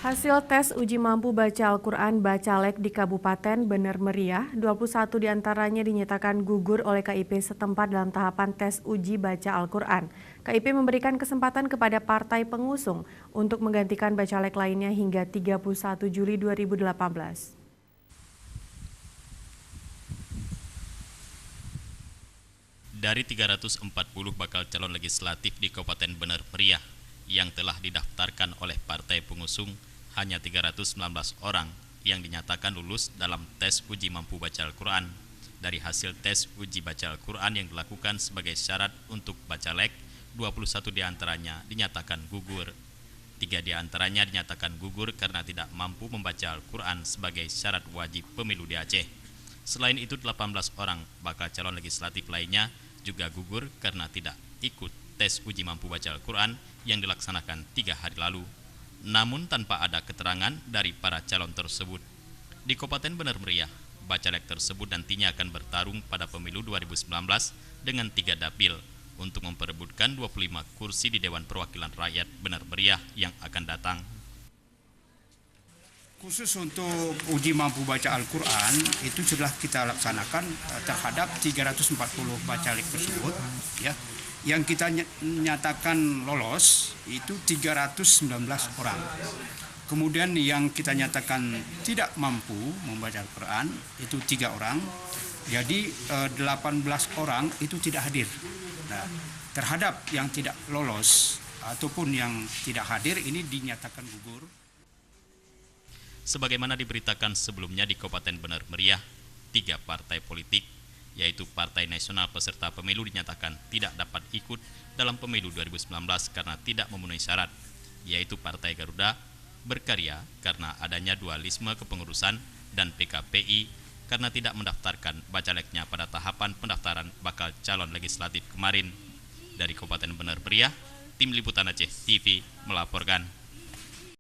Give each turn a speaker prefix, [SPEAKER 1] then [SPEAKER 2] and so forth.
[SPEAKER 1] Hasil tes uji mampu baca Al-Quran Bacalek di Kabupaten Bener Meriah, 21 diantaranya dinyatakan gugur oleh KIP setempat dalam tahapan tes uji baca Al-Quran. KIP memberikan kesempatan kepada partai pengusung untuk menggantikan Bacalek lainnya hingga 31 Juli 2018.
[SPEAKER 2] Dari 340 bakal calon legislatif di Kabupaten Bener Meriah yang telah didaftarkan oleh partai pengusung, hanya 319 orang yang dinyatakan lulus dalam tes uji mampu baca Al-Quran. Dari hasil tes uji baca Al-Quran yang dilakukan sebagai syarat untuk Bacalek, 21 diantaranya dinyatakan gugur. 3 diantaranya dinyatakan gugur karena tidak mampu membaca Al-Quran sebagai syarat wajib pemilu di Aceh. Selain itu, 18 orang bakal calon legislatif lainnya juga gugur karena tidak ikut tes uji mampu baca Al-Quran yang dilaksanakan 3 hari lalu. Namun tanpa ada keterangan dari para calon tersebut. Di Kabupaten Bener Meriah, Bacalek tersebut nantinya akan bertarung pada pemilu 2019 dengan 3 dapil untuk memperebutkan 25 kursi di Dewan Perwakilan Rakyat Bener Meriah yang akan datang.
[SPEAKER 3] Khusus untuk uji mampu baca Al-Quran itu sudah kita laksanakan terhadap 340 bacalek tersebut, ya. Yang kita nyatakan lolos itu 319 orang. Kemudian yang kita nyatakan tidak mampu membaca Al-Quran itu 3 orang. Jadi 18 orang itu tidak hadir. Nah, terhadap yang tidak lolos ataupun yang tidak hadir ini dinyatakan gugur.
[SPEAKER 2] Sebagaimana diberitakan sebelumnya di Kabupaten Bener Meriah, 3 partai politik, yaitu Partai Nasional Peserta Pemilu dinyatakan tidak dapat ikut dalam pemilu 2019 karena tidak memenuhi syarat, yaitu Partai Garuda Berkarya karena adanya dualisme kepengurusan dan PKPI karena tidak mendaftarkan bacaleknya pada tahapan pendaftaran bakal calon legislatif kemarin. Dari Kabupaten Bener Meriah, Tim Liputan Aceh TV melaporkan.